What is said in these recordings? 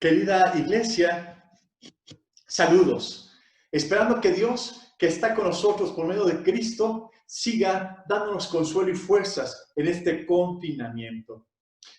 Querida iglesia, saludos. Esperando que Dios, que está con nosotros por medio de Cristo, siga dándonos consuelo y fuerzas en este confinamiento.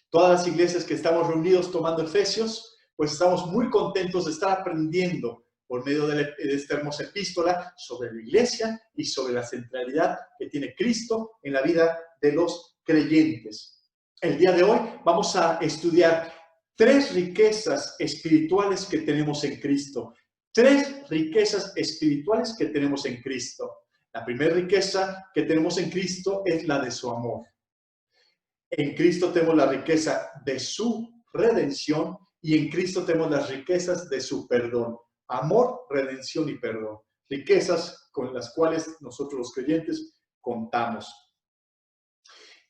Todas las iglesias que estamos reunidos tomando Efesios, pues estamos muy contentos de estar aprendiendo por medio de esta hermosa epístola sobre la iglesia y sobre la centralidad que tiene Cristo en la vida de los creyentes. El día de hoy vamos a estudiar tres riquezas espirituales que tenemos en Cristo. Tres riquezas espirituales que tenemos en Cristo. La primera riqueza que tenemos en Cristo es la de su amor. En Cristo tenemos la riqueza de su redención y en Cristo tenemos las riquezas de su perdón. Amor, redención y perdón. Riquezas con las cuales nosotros los creyentes contamos.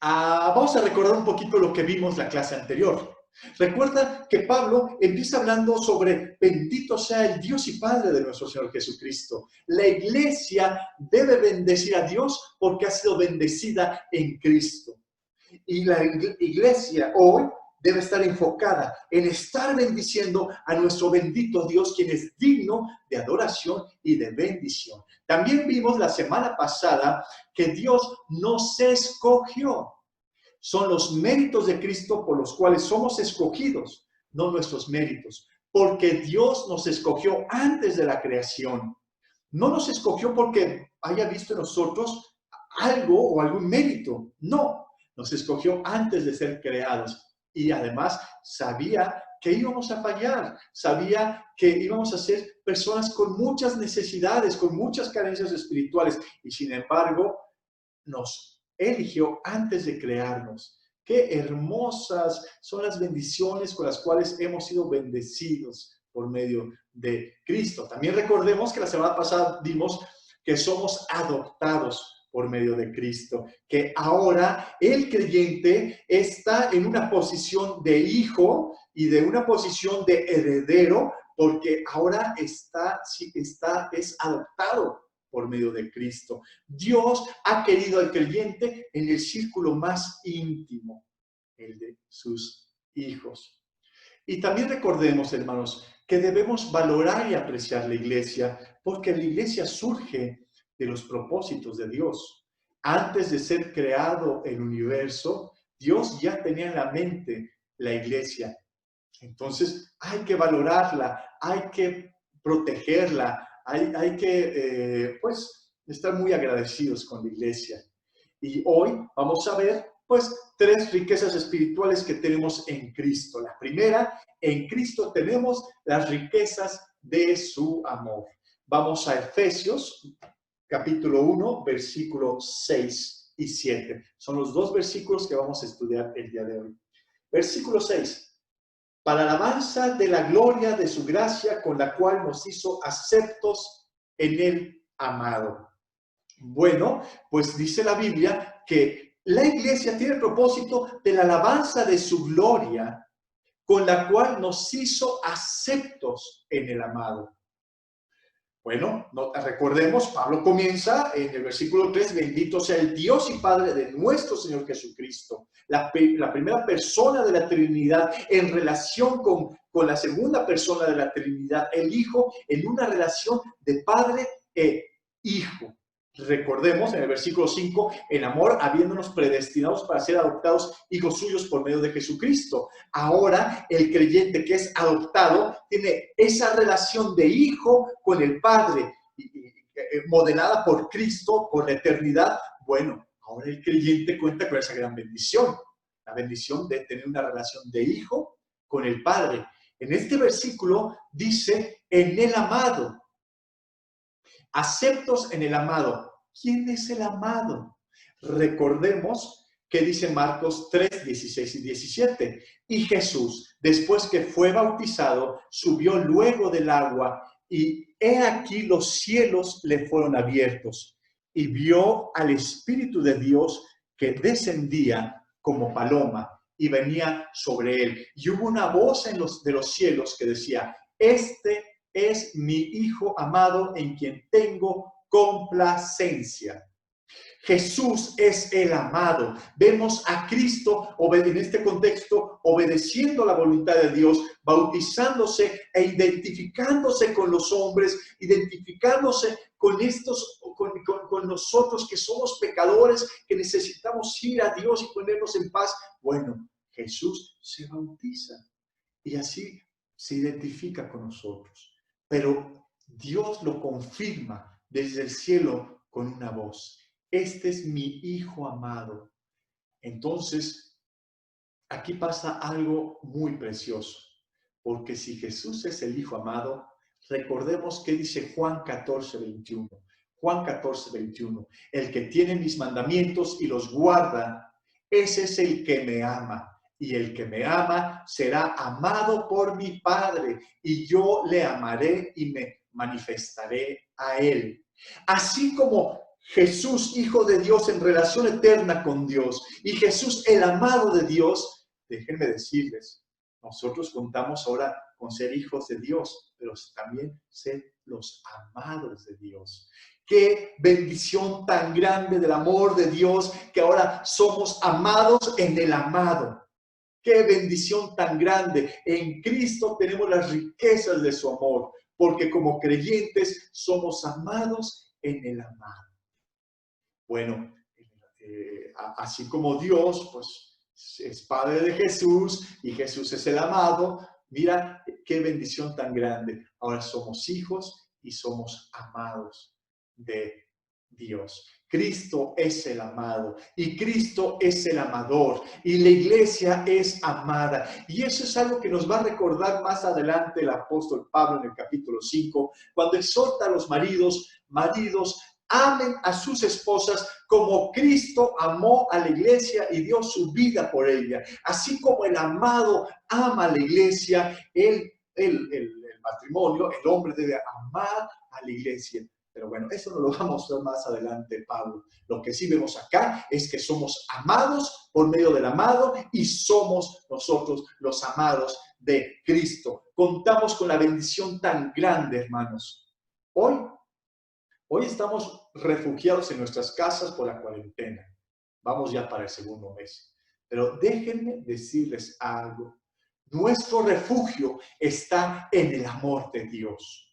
Vamos a recordar un poquito lo que vimos la clase anterior. Recuerda que Pablo empieza hablando sobre bendito sea el Dios y Padre de nuestro Señor Jesucristo. La iglesia debe bendecir a Dios porque ha sido bendecida en Cristo. Y la iglesia hoy debe estar enfocada en estar bendiciendo a nuestro bendito Dios, quien es digno de adoración y de bendición. También vimos la semana pasada que Dios nos escogió. Son los méritos de Cristo por los cuales somos escogidos, no nuestros méritos, porque Dios nos escogió antes de la creación. No nos escogió porque haya visto en nosotros algo o algún mérito, no. Nos escogió antes de ser creados y además sabía que íbamos a fallar, sabía que íbamos a ser personas con muchas necesidades, con muchas carencias espirituales y sin embargo nos eligió antes de crearnos. Qué hermosas son las bendiciones con las cuales hemos sido bendecidos por medio de Cristo. También recordemos que la semana pasada vimos que somos adoptados por medio de Cristo, que ahora el creyente está en una posición de hijo y de una posición de heredero, porque ahora es adoptado por medio de Cristo. Dios ha querido al creyente en el círculo más íntimo, el de sus hijos. Y también recordemos, hermanos, que debemos valorar y apreciar la iglesia, porque la iglesia surge de los propósitos de Dios. Antes de ser creado el universo, Dios ya tenía en la mente la iglesia. Entonces, hay que valorarla, hay que protegerla, hay que, estar muy agradecidos con la iglesia. Y hoy vamos a ver, tres riquezas espirituales que tenemos en Cristo. La primera, en Cristo tenemos las riquezas de su amor. Vamos a Efesios, capítulo 1, versículos 6 y 7. Son los dos versículos que vamos a estudiar el día de hoy. Versículo 6. Para alabanza de la gloria de su gracia con la cual nos hizo aceptos en el amado. Bueno, pues dice la Biblia que la iglesia tiene el propósito de la alabanza de su gloria con la cual nos hizo aceptos en el amado. Bueno, recordemos, Pablo comienza en el versículo 3, bendito sea el Dios y Padre de nuestro Señor Jesucristo, la primera persona de la Trinidad en relación con la segunda persona de la Trinidad, el Hijo, en una relación de Padre e Hijo. Recordemos en el versículo 5, en amor, habiéndonos predestinados para ser adoptados hijos suyos por medio de Jesucristo. Ahora, el creyente que es adoptado tiene esa relación de hijo con el Padre, modelada por Cristo, por la eternidad. Bueno, ahora el creyente cuenta con esa gran bendición, la bendición de tener una relación de hijo con el Padre. En este versículo dice, en el amado. Aceptos en el amado. ¿Quién es el amado? Recordemos que dice Marcos 3, 16 y 17. Y Jesús, después que fue bautizado, subió luego del agua y he aquí los cielos le fueron abiertos y vio al Espíritu de Dios que descendía como paloma y venía sobre él. Y hubo una voz de los cielos que decía, este es mi Hijo amado en quien tengo complacencia. Jesús es el amado. Vemos a Cristo en este contexto obedeciendo la voluntad de Dios, bautizándose e identificándose con los hombres, identificándose con nosotros que somos pecadores, que necesitamos ir a Dios y ponernos en paz. Bueno, Jesús se bautiza y así se identifica con nosotros. Pero Dios lo confirma desde el cielo con una voz. Este es mi Hijo amado. Entonces, aquí pasa algo muy precioso, porque si Jesús es el Hijo amado, recordemos que dice Juan 14:21. Juan 14:21. El que tiene mis mandamientos y los guarda, ese es el que me ama. Y el que me ama será amado por mi Padre, y yo le amaré y me manifestaré a él. Así como Jesús, Hijo de Dios, en relación eterna con Dios, y Jesús, el amado de Dios, déjenme decirles, nosotros contamos ahora con ser hijos de Dios, pero también ser los amados de Dios. Qué bendición tan grande del amor de Dios, que ahora somos amados en el amado. Qué bendición tan grande. En Cristo tenemos las riquezas de su amor, porque como creyentes somos amados en el amado. Bueno, así como Dios, pues es Padre de Jesús y Jesús es el amado, mira qué bendición tan grande. Ahora somos hijos y somos amados de Dios. Cristo es el amado y Cristo es el amador y la iglesia es amada. Y eso es algo que nos va a recordar más adelante el apóstol Pablo en el capítulo 5, cuando exhorta a los maridos, amen a sus esposas como Cristo amó a la iglesia y dio su vida por ella. Así como el amado ama a la iglesia, el matrimonio, el hombre debe amar a la iglesia. Pero bueno, eso no lo vamos a ver más adelante, Pablo. Lo que sí vemos acá es que somos amados por medio del amado y somos nosotros los amados de Cristo. Contamos con la bendición tan grande, hermanos. Hoy estamos refugiados en nuestras casas por la cuarentena. Vamos ya para el segundo mes. Pero déjenme decirles algo. Nuestro refugio está en el amor de Dios.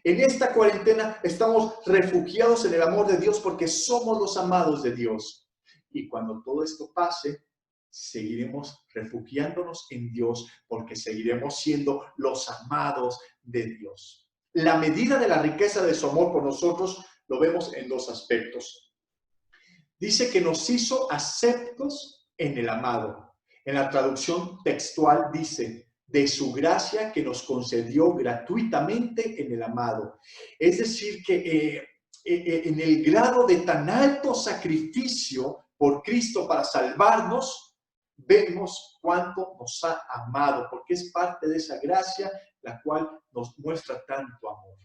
En esta cuarentena estamos refugiados en el amor de Dios porque somos los amados de Dios. Y cuando todo esto pase, seguiremos refugiándonos en Dios porque seguiremos siendo los amados de Dios. La medida de la riqueza de su amor por nosotros lo vemos en dos aspectos. Dice que nos hizo aceptos en el amado. En la traducción textual dice, de su gracia que nos concedió gratuitamente en el amado. Es decir, que en el grado de tan alto sacrificio por Cristo para salvarnos, vemos cuánto nos ha amado, porque es parte de esa gracia la cual nos muestra tanto amor.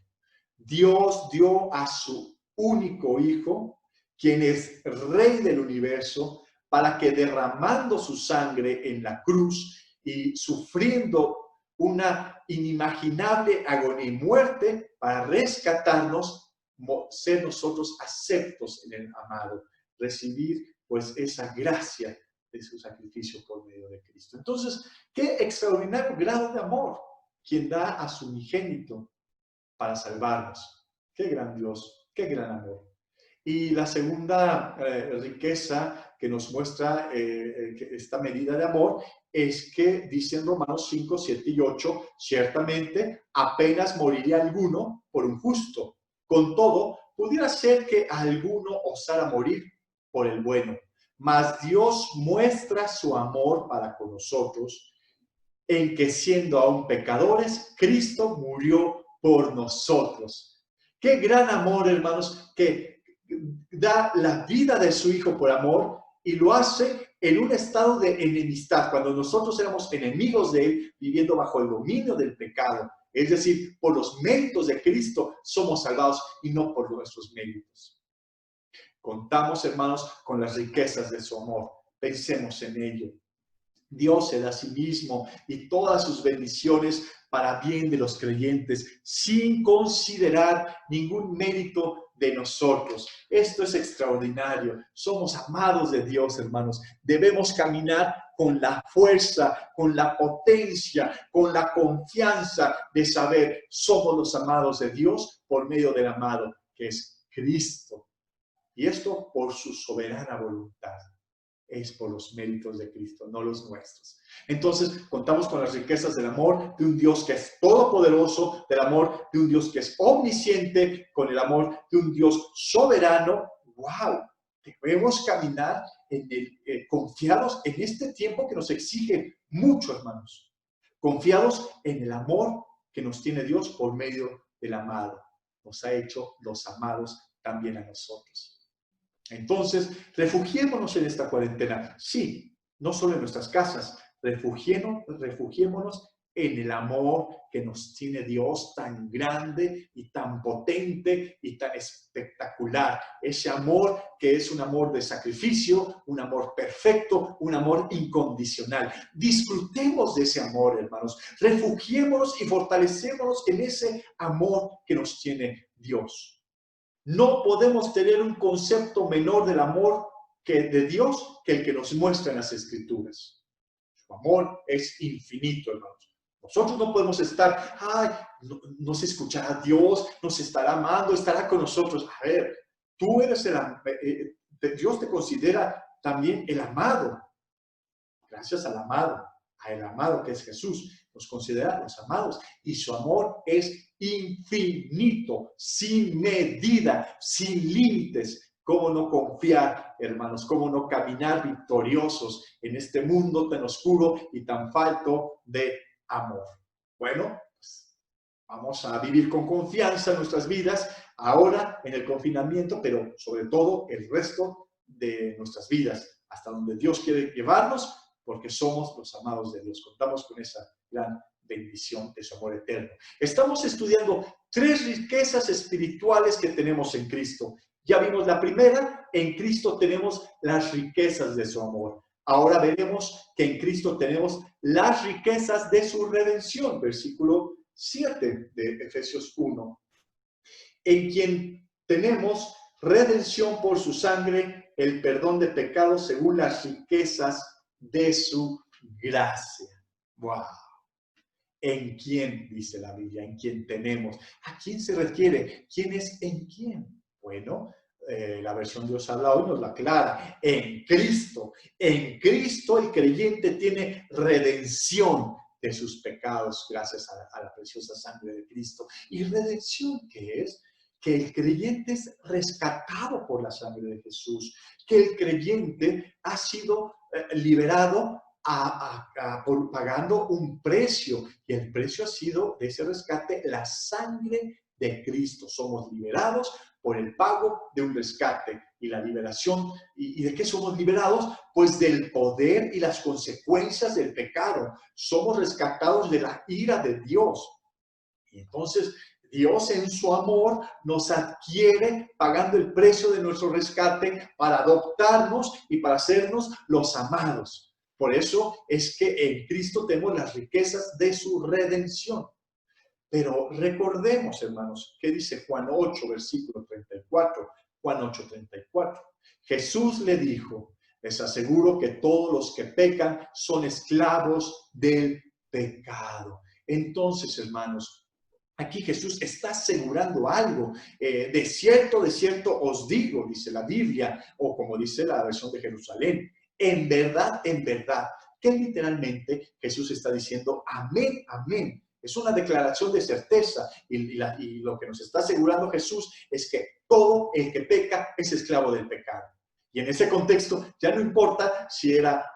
Dios dio a su único Hijo, quien es Rey del universo, para que derramando su sangre en la cruz y sufriendo una inimaginable agonía y muerte para rescatarnos, ser nosotros aceptos en el amado, recibir pues esa gracia de su sacrificio por medio de Cristo. Entonces, qué extraordinario grado de amor quien da a su unigénito para salvarnos. Qué gran Dios, qué gran amor. Y la segunda riqueza que nos muestra esta medida de amor es que dice en Romanos 5, 7 y 8, ciertamente apenas moriría alguno por un justo. Con todo, pudiera ser que alguno osara morir por el bueno. Mas Dios muestra su amor para con nosotros en que siendo aún pecadores, Cristo murió por nosotros. Qué gran amor, hermanos, que da la vida de su Hijo por amor y lo hace en un estado de enemistad, cuando nosotros éramos enemigos de Él, viviendo bajo el dominio del pecado. Es decir, por los méritos de Cristo somos salvados y no por nuestros méritos. Contamos, hermanos, con las riquezas de su amor. Pensemos en ello. Dios se da a sí mismo y todas sus bendiciones para bien de los creyentes, sin considerar ningún mérito de nosotros. Esto es extraordinario. Somos amados de Dios, hermanos. Debemos caminar con la fuerza, con la potencia, con la confianza de saber, somos los amados de Dios por medio del amado, que es Cristo. Y esto por su soberana voluntad. Es por los méritos de Cristo, no los nuestros. Entonces, contamos con las riquezas del amor de un Dios que es todopoderoso, del amor de un Dios que es omnisciente, con el amor de un Dios soberano. ¡Wow! Debemos caminar confiados en este tiempo que nos exige mucho, hermanos. Confiados en el amor que nos tiene Dios por medio del amado. Nos ha hecho los amados también a nosotros. Entonces, refugiémonos en esta cuarentena. Sí, no solo en nuestras casas, refugiémonos en el amor que nos tiene Dios tan grande y tan potente y tan espectacular. Ese amor que es un amor de sacrificio, un amor perfecto, un amor incondicional. Disfrutemos de ese amor, hermanos. Refugiémonos y fortalecémonos en ese amor que nos tiene Dios. No podemos tener un concepto menor del amor de Dios que el que nos muestra en las Escrituras. Su amor es infinito, hermanos. Nosotros no podemos estar, nos escuchará Dios, nos estará amando, estará con nosotros. A ver, tú eres Dios te considera también el amado. Gracias al amado que es Jesús, nos considera los amados. Y su amor es infinito, sin medida, sin límites. ¿Cómo no confiar, hermanos? ¿Cómo no caminar victoriosos en este mundo tan oscuro y tan falto de amor? Bueno, pues vamos a vivir con confianza en nuestras vidas, ahora en el confinamiento, pero sobre todo el resto de nuestras vidas, hasta donde Dios quiere llevarnos, porque somos los amados de Dios. Contamos con esa gran bendición de su amor eterno. Estamos estudiando 3 riquezas espirituales que tenemos en Cristo. Ya vimos la primera, en Cristo tenemos las riquezas de su amor. Ahora veremos que en Cristo tenemos las riquezas de su redención. Versículo 7 de Efesios 1. En quien tenemos redención por su sangre, el perdón de pecados según las riquezas de su gracia. ¡Wow! ¿En quién? Dice la Biblia, en quién tenemos. ¿A quién se refiere? ¿Quién es en quién? Bueno, la versión Dios habla hoy nos la aclara. En Cristo. En Cristo el creyente tiene redención de sus pecados gracias a la preciosa sangre de Cristo. ¿Y redención qué es? Que el creyente es rescatado por la sangre de Jesús, que el creyente ha sido liberado pagando un precio, y el precio ha sido de ese rescate la sangre de Cristo. Somos liberados por el pago de un rescate y la liberación. ¿Y de qué somos liberados? Pues del poder y las consecuencias del pecado. Somos rescatados de la ira de Dios. Y entonces Dios en su amor nos adquiere pagando el precio de nuestro rescate para adoptarnos y para hacernos los amados. Por eso es que en Cristo tenemos las riquezas de su redención. Pero recordemos, hermanos, ¿qué dice Juan 8, versículo 34? Juan 8, 34. Jesús le dijo, les aseguro que todos los que pecan son esclavos del pecado. Entonces, hermanos, aquí Jesús está asegurando algo. De cierto os digo, dice la Biblia, o como dice la versión de Jerusalén, en verdad, que literalmente Jesús está diciendo, amén, amén. Es una declaración de certeza y lo que nos está asegurando Jesús es que todo el que peca es esclavo del pecado. Y en ese contexto ya no importa si era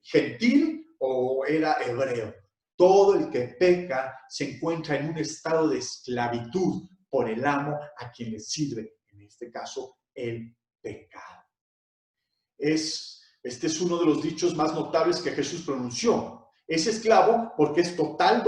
gentil o era hebreo. Todo el que peca se encuentra en un estado de esclavitud por el amo a quien le sirve, en este caso, el pecado. Este es uno de los dichos más notables que Jesús pronunció. Es esclavo porque está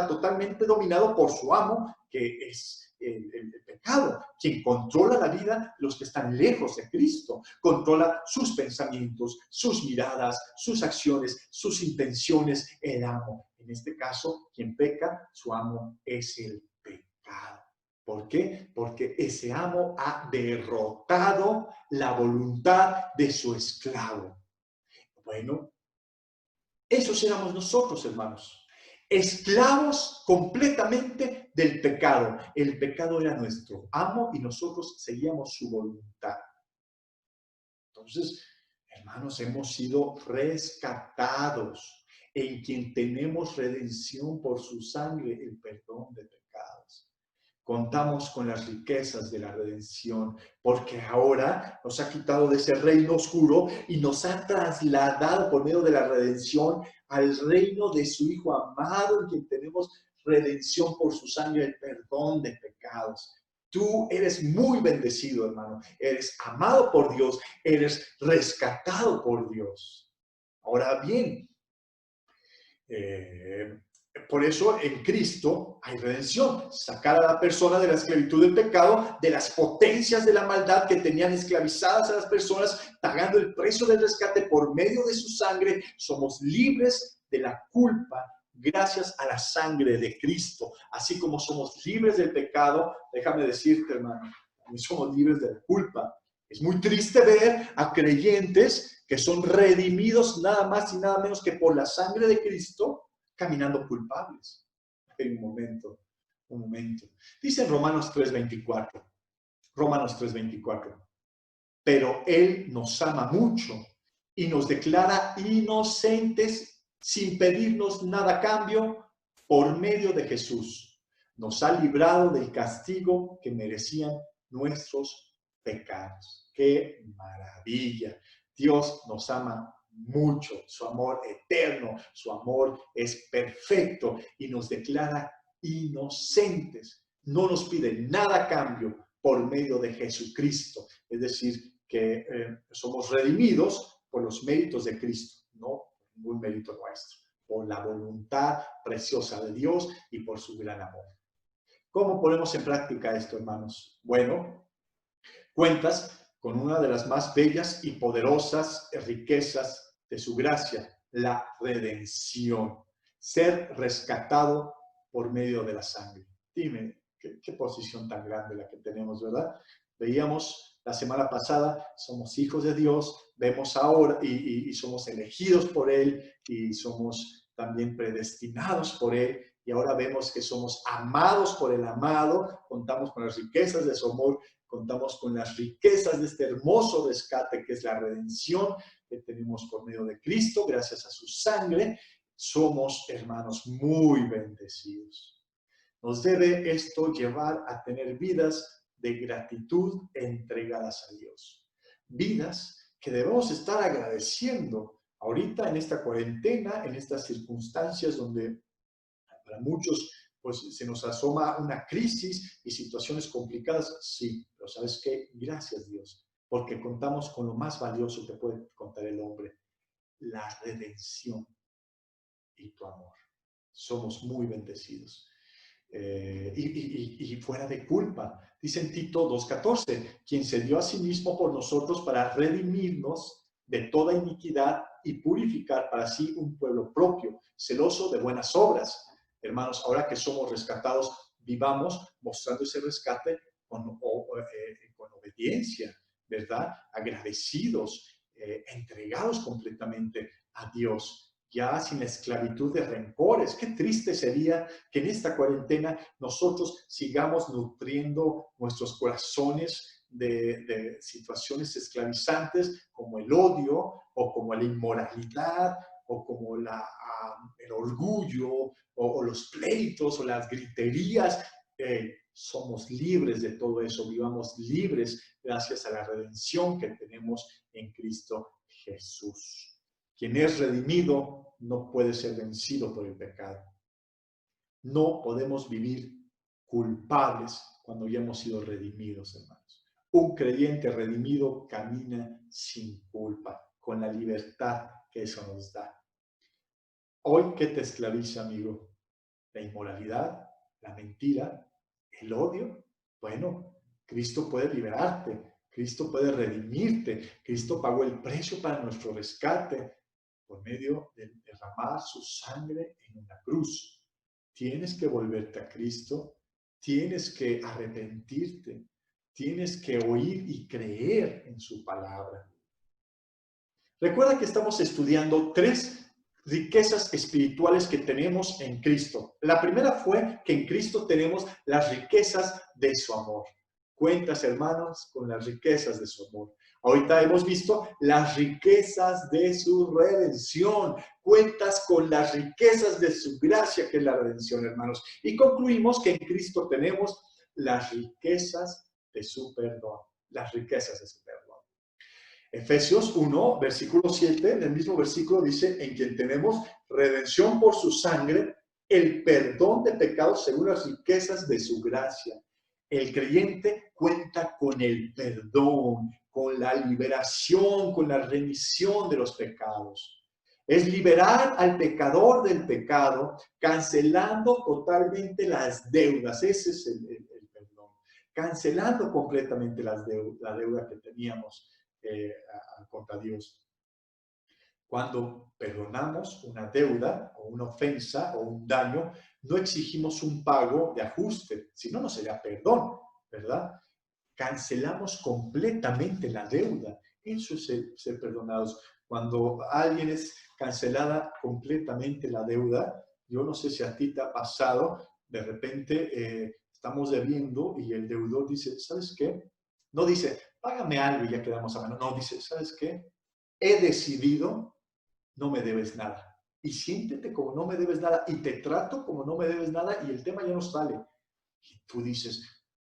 totalmente dominado por su amo, que es el pecado, quien controla la vida de los que están lejos de Cristo, controla sus pensamientos, sus miradas, sus acciones, sus intenciones, el amo. En este caso, quien peca, su amo es el pecado. ¿Por qué? Porque ese amo ha derrotado la voluntad de su esclavo. Bueno, esos éramos nosotros, hermanos. Esclavos completamente del pecado. El pecado era nuestro amo y nosotros seguíamos su voluntad. Entonces, hermanos, hemos sido rescatados, en quien tenemos redención por su sangre, el perdón de pecados. Contamos con las riquezas de la redención, porque ahora nos ha quitado de ese reino oscuro y nos ha trasladado por medio de la redención al reino de su Hijo amado, en quien tenemos redención por su sangre, el perdón de pecados. Tú eres muy bendecido, hermano. Eres amado por Dios, eres rescatado por Dios. Ahora bien, por eso en Cristo hay redención, sacar a la persona de la esclavitud del pecado, de las potencias de la maldad que tenían esclavizadas a las personas, pagando el precio del rescate por medio de su sangre. Somos libres de la culpa gracias a la sangre de Cristo. Así como somos libres del pecado, déjame decirte, hermano, también somos libres de la culpa. Es muy triste ver a creyentes que son redimidos nada más y nada menos que por la sangre de Cristo, caminando culpables. En un momento. Dice en Romanos 3:24, Romanos 3:24, pero Él nos ama mucho y nos declara inocentes sin pedirnos nada a cambio por medio de Jesús. Nos ha librado del castigo que merecían nuestros pecados. ¡Qué maravilla! Dios nos ama mucho, su amor eterno, su amor es perfecto y nos declara inocentes. No nos pide nada a cambio por medio de Jesucristo. Es decir, que somos redimidos por los méritos de Cristo, no por ningún mérito nuestro, por la voluntad preciosa de Dios y por su gran amor. ¿Cómo ponemos en práctica esto, hermanos? Bueno, cuentas con una de las más bellas y poderosas riquezas de su gracia, la redención, ser rescatado por medio de la sangre. Dime, qué posición tan grande la que tenemos, ¿verdad? Veíamos la semana pasada, somos hijos de Dios, vemos ahora y somos elegidos por Él y somos también predestinados por Él. Y ahora vemos que somos amados por el amado, contamos con las riquezas de su amor, contamos con las riquezas de este hermoso rescate que es la redención que tenemos por medio de Cristo, gracias a su sangre. Somos, hermanos, muy bendecidos. Nos debe esto llevar a tener vidas de gratitud entregadas a Dios. Vidas que debemos estar agradeciendo ahorita en esta cuarentena, en estas circunstancias donde para muchos pues se nos asoma una crisis y situaciones complicadas, sí, pero ¿sabes qué? Gracias Dios, porque contamos con lo más valioso que puede contar el hombre, la redención y tu amor. Somos muy bendecidos. Y fuera de culpa. Dice en Tito 2:14, quien se dio a sí mismo por nosotros para redimirnos de toda iniquidad y purificar para sí un pueblo propio, celoso de buenas obras. Hermanos, ahora que somos rescatados, vivamos mostrando ese rescate con obediencia, ¿verdad? Agradecidos, entregados completamente a Dios, ya sin esclavitud de rencores. Qué triste sería que en esta cuarentena nosotros sigamos nutriendo nuestros corazones de situaciones esclavizantes como el odio o como la inmoralidad o como el orgullo o los pleitos o las griterías. Somos libres de todo eso, vivamos libres gracias a la redención que tenemos en Cristo Jesús. Quien es redimido no puede ser vencido por el pecado. No podemos vivir culpables cuando ya hemos sido redimidos, hermanos. Un creyente redimido camina sin culpa, con la libertad que eso nos da. Hoy, ¿qué te esclaviza, amigo? ¿La inmoralidad? ¿La mentira? ¿El odio? Bueno, Cristo puede liberarte. Cristo puede redimirte. Cristo pagó el precio para nuestro rescate por medio de derramar su sangre en una cruz. Tienes que volverte a Cristo. Tienes que arrepentirte. Tienes que oír y creer en su palabra. Recuerda que estamos estudiando tres riquezas espirituales que tenemos en Cristo. La primera fue que en Cristo tenemos las riquezas de su amor. Cuentas, hermanos, con las riquezas de su amor. Ahorita hemos visto las riquezas de su redención. Cuentas con las riquezas de su gracia, que es la redención, hermanos. Y concluimos que en Cristo tenemos las riquezas de su perdón. Las riquezas de su perdón. Efesios 1, versículo 7, en el mismo versículo dice, en quien tenemos redención por su sangre, el perdón de pecados según las riquezas de su gracia. El creyente cuenta con el perdón, con la liberación, con la remisión de los pecados. Es liberar al pecador del pecado, cancelando totalmente las deudas. Ese es el perdón. Cancelando completamente la deuda que teníamos contra Dios. Cuando perdonamos una deuda o una ofensa o un daño, no exigimos un pago de ajuste, si no, no sería perdón, ¿verdad? Cancelamos completamente la deuda. Eso es ser perdonados. Cuando alguien es cancelada completamente la deuda, yo no sé si a ti te ha pasado, de repente estamos debiendo y el deudor dice, ¿sabes qué? No dice, págame algo y ya quedamos a mano. No, dice, ¿sabes qué? He decidido, no me debes nada. Y siéntete como no me debes nada y te trato como no me debes nada y el tema ya no sale. Y tú dices,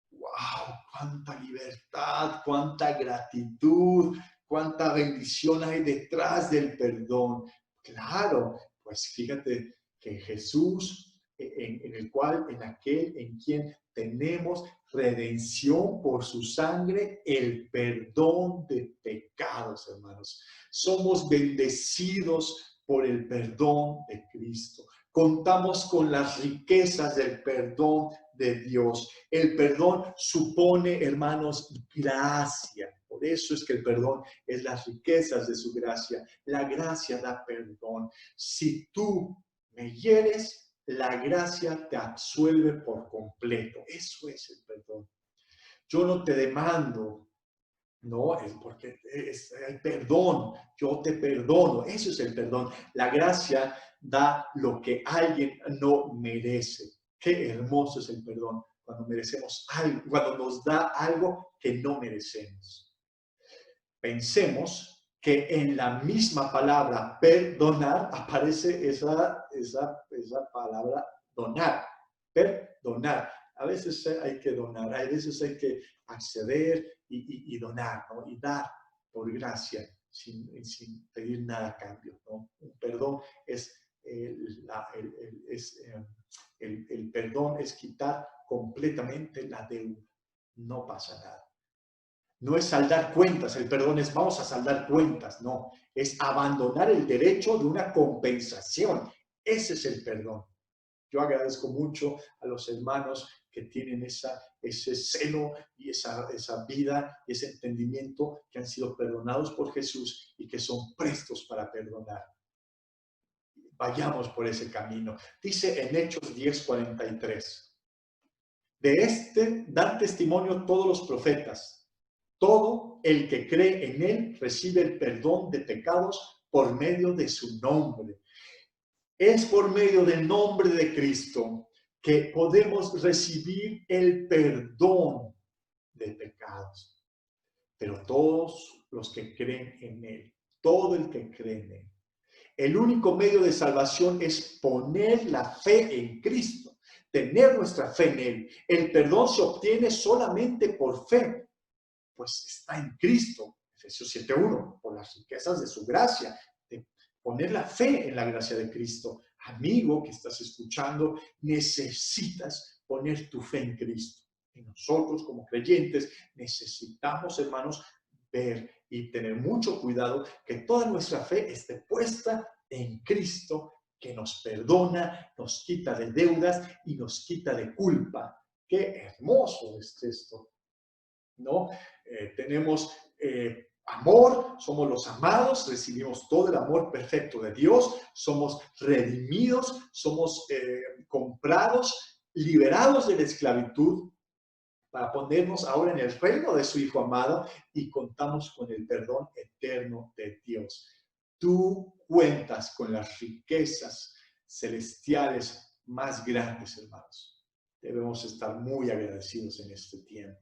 wow, cuánta libertad, cuánta gratitud, cuánta bendición hay detrás del perdón. Claro, pues fíjate que Jesús, en el cual, en aquel en quien tenemos redención por su sangre, el perdón de pecados, hermanos. Somos bendecidos por el perdón de Cristo. Contamos con las riquezas del perdón de Dios. El perdón supone, hermanos, gracia. Por eso es que el perdón es las riquezas de su gracia. La gracia da perdón. Si tú me hieres, la gracia te absuelve por completo. Eso es el perdón. Yo no te demando, no, es porque es el perdón. Yo te perdono. Eso es el perdón. La gracia da lo que alguien no merece. Qué hermoso es el perdón cuando merecemos algo, cuando nos da algo que no merecemos. Pensemos que en la misma palabra perdonar aparece esa palabra donar, perdonar. A veces hay que donar, a veces hay que acceder y donar, ¿no? Y dar por gracia, sin pedir nada a cambio, ¿no? Un perdón es, el perdón es quitar completamente la deuda. No pasa nada. No es saldar cuentas, el perdón es vamos a saldar cuentas, no, es abandonar el derecho de una compensación. Ese es el perdón. Yo agradezco mucho a los hermanos que tienen ese celo y esa vida y ese entendimiento, que han sido perdonados por Jesús y que son prestos para perdonar. Vayamos por ese camino. Dice en Hechos 10:43, de este dan testimonio todos los profetas. Todo el que cree en él recibe el perdón de pecados por medio de su nombre. Es por medio del nombre de Cristo que podemos recibir el perdón de pecados. Pero todos los que creen en él, todo el que cree en él. El único medio de salvación es poner la fe en Cristo, tener nuestra fe en él. El perdón se obtiene solamente por fe, pues está en Cristo, Efesios 7:1, por las riquezas de su gracia, de poner la fe en la gracia de Cristo. Amigo que estás escuchando, necesitas poner tu fe en Cristo. Y nosotros como creyentes necesitamos, hermanos, ver y tener mucho cuidado que toda nuestra fe esté puesta en Cristo que nos perdona, nos quita de deudas y nos quita de culpa. Qué hermoso es esto, ¿no? Tenemos amor, somos los amados, recibimos todo el amor perfecto de Dios, somos redimidos, somos comprados, liberados de la esclavitud para ponernos ahora en el reino de su Hijo amado y contamos con el perdón eterno de Dios. Tú cuentas con las riquezas celestiales más grandes, hermanos. Debemos estar muy agradecidos en este tiempo.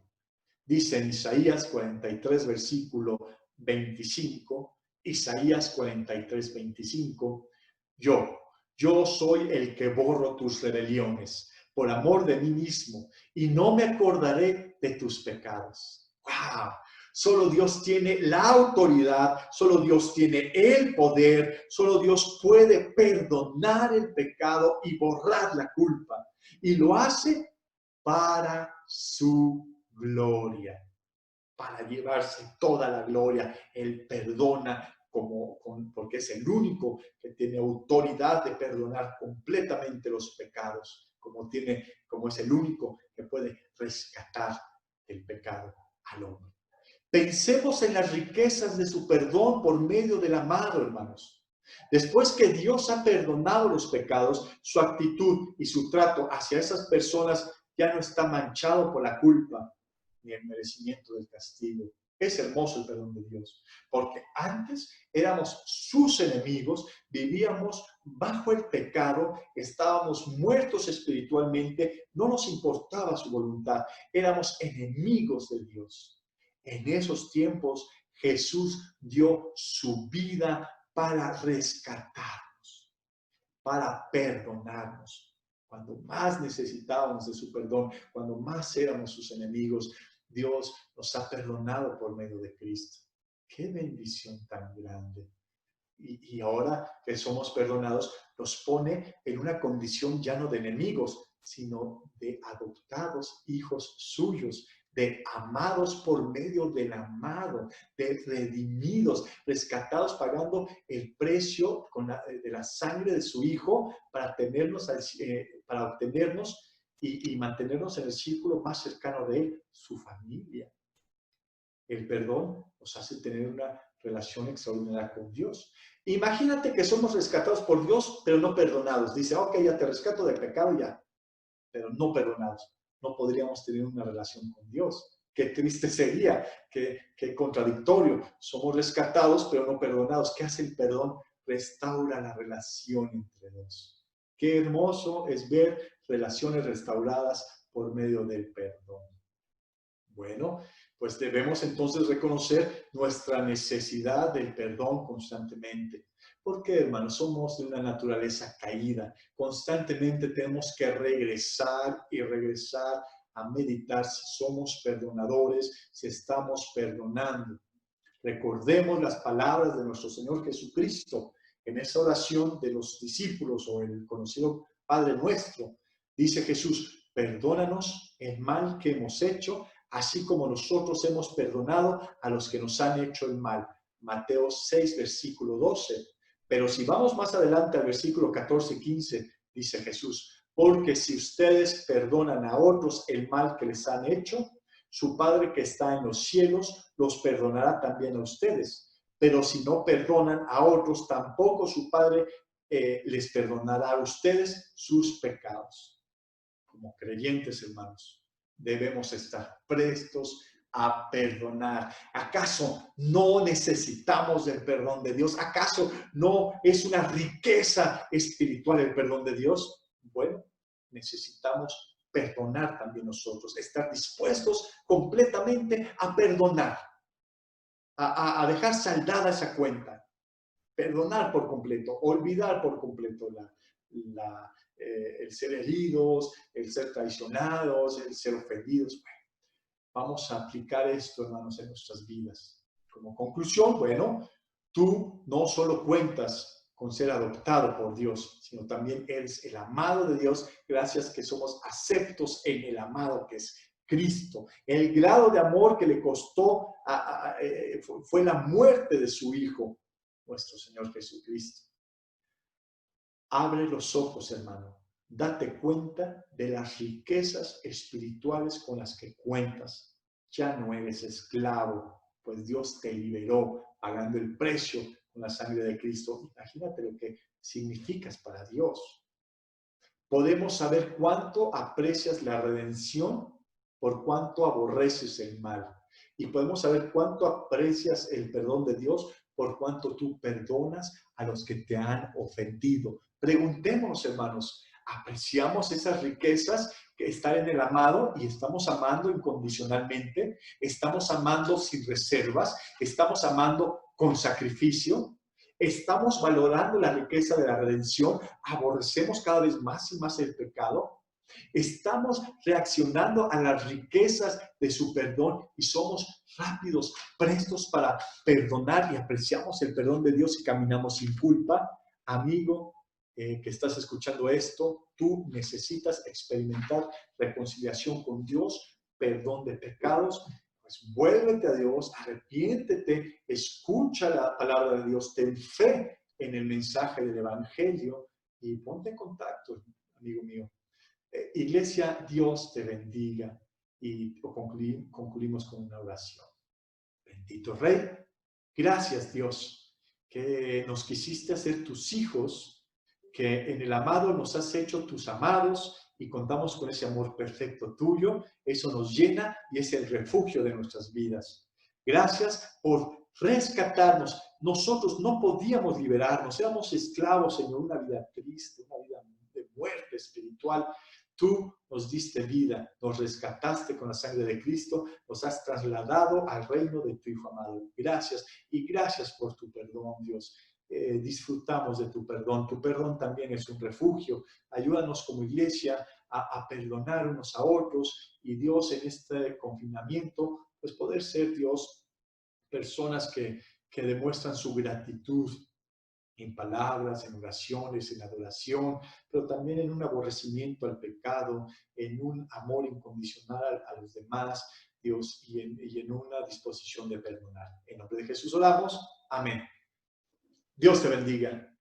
Dice en Isaías 43, versículo 25, Isaías 43, 25, yo soy el que borro tus rebeliones por amor de mí mismo y no me acordaré de tus pecados. ¡Wow! Solo Dios tiene la autoridad, solo Dios tiene el poder, solo Dios puede perdonar el pecado y borrar la culpa. Y lo hace para su gloria, para llevarse toda la gloria. Él perdona porque es el único que tiene autoridad de perdonar completamente los pecados, como es el único que puede rescatar del pecado al hombre. Pensemos en las riquezas de su perdón por medio del amado, hermanos. Después que Dios ha perdonado los pecados, su actitud y su trato hacia esas personas ya no está manchado por la culpa ni el merecimiento del castigo. Es hermoso el perdón de Dios, porque antes éramos sus enemigos, vivíamos bajo el pecado, estábamos muertos espiritualmente, no nos importaba su voluntad, éramos enemigos de Dios. En esos tiempos Jesús dio su vida para rescatarnos, para perdonarnos. Cuando más necesitábamos de su perdón, cuando más éramos sus enemigos, Dios nos ha perdonado por medio de Cristo. ¡Qué bendición tan grande! Y ahora que somos perdonados, nos pone en una condición ya no de enemigos, sino de adoptados hijos suyos, de amados por medio del amado, de redimidos, rescatados pagando el precio de la sangre de su Hijo para obtenernos y mantenernos en el círculo más cercano de Él, su familia. El perdón nos hace tener una relación extraordinaria con Dios. Imagínate que somos rescatados por Dios, pero no perdonados. Dice, ok, ya te rescato del pecado, ya, pero no perdonados. No podríamos tener una relación con Dios. Qué triste sería, qué contradictorio. Somos rescatados, pero no perdonados. ¿Qué hace el perdón? Restaura la relación entre dos. Qué hermoso es ver relaciones restauradas por medio del perdón. Bueno, pues debemos entonces reconocer nuestra necesidad del perdón constantemente. Porque, hermanos, somos de una naturaleza caída. Constantemente tenemos que regresar y regresar a meditar si somos perdonadores, si estamos perdonando. Recordemos las palabras de nuestro Señor Jesucristo en esa oración de los discípulos o el conocido Padre Nuestro. Dice Jesús, perdónanos el mal que hemos hecho, así como nosotros hemos perdonado a los que nos han hecho el mal. Mateo 6, versículo 12. Pero si vamos más adelante al versículo 14 y 15, dice Jesús, porque si ustedes perdonan a otros el mal que les han hecho, su Padre que está en los cielos los perdonará también a ustedes. Pero si no perdonan a otros, tampoco su Padre les perdonará a ustedes sus pecados. Como creyentes, hermanos, debemos estar prestos a perdonar. ¿Acaso no necesitamos el perdón de Dios? ¿Acaso no es una riqueza espiritual el perdón de Dios? Bueno, necesitamos perdonar también nosotros, estar dispuestos completamente a perdonar, a dejar saldada esa cuenta, perdonar por completo, olvidar por completo el ser heridos, el ser traicionados, el ser ofendidos. Bueno, vamos a aplicar esto, hermanos, en nuestras vidas. Como conclusión, bueno, tú no solo cuentas con ser adoptado por Dios, sino también eres el amado de Dios, gracias que somos aceptos en el amado que es Cristo. El grado de amor que le costó fue la muerte de su Hijo, nuestro Señor Jesucristo. Abre los ojos, hermano. Date cuenta de las riquezas espirituales con las que cuentas. Ya no eres esclavo, pues Dios te liberó pagando el precio con la sangre de Cristo. Imagínate lo que significas para Dios. Podemos saber cuánto aprecias la redención por cuánto aborreces el mal. Y podemos saber cuánto aprecias el perdón de Dios por cuánto tú perdonas a los que te han ofendido. Preguntémonos, hermanos, ¿apreciamos esas riquezas que están en el amado y estamos amando incondicionalmente? ¿Estamos amando sin reservas? ¿Estamos amando con sacrificio? ¿Estamos valorando la riqueza de la redención? ¿Aborrecemos cada vez más y más el pecado? ¿Estamos reaccionando a las riquezas de su perdón y somos rápidos, prestos para perdonar y apreciamos el perdón de Dios y caminamos sin culpa? Amigo, que estás escuchando esto, tú necesitas experimentar reconciliación con Dios, perdón de pecados. Pues vuélvete a Dios, arrepiéntete, escucha la palabra de Dios, ten fe en el mensaje del Evangelio y ponte en contacto, amigo mío. Iglesia, Dios te bendiga y concluimos con una oración. Bendito Rey, gracias Dios que nos quisiste hacer tus hijos, que en el amado nos has hecho tus amados y contamos con ese amor perfecto tuyo. Eso nos llena y es el refugio de nuestras vidas. Gracias por rescatarnos. Nosotros no podíamos liberarnos, éramos esclavos, Señor, una vida triste, una vida de muerte espiritual. Tú nos diste vida, nos rescataste con la sangre de Cristo, nos has trasladado al reino de tu Hijo amado. Gracias y gracias por tu perdón, Dios. Disfrutamos de tu perdón. Tu perdón también es un refugio. Ayúdanos como iglesia a perdonar unos a otros y Dios en este confinamiento, pues poder ser Dios, personas que demuestran su gratitud en palabras, en oraciones, en adoración, pero también en un aborrecimiento al pecado, en un amor incondicional a los demás, Dios, y en una disposición de perdonar. En nombre de Jesús oramos. Amén. Dios te bendiga.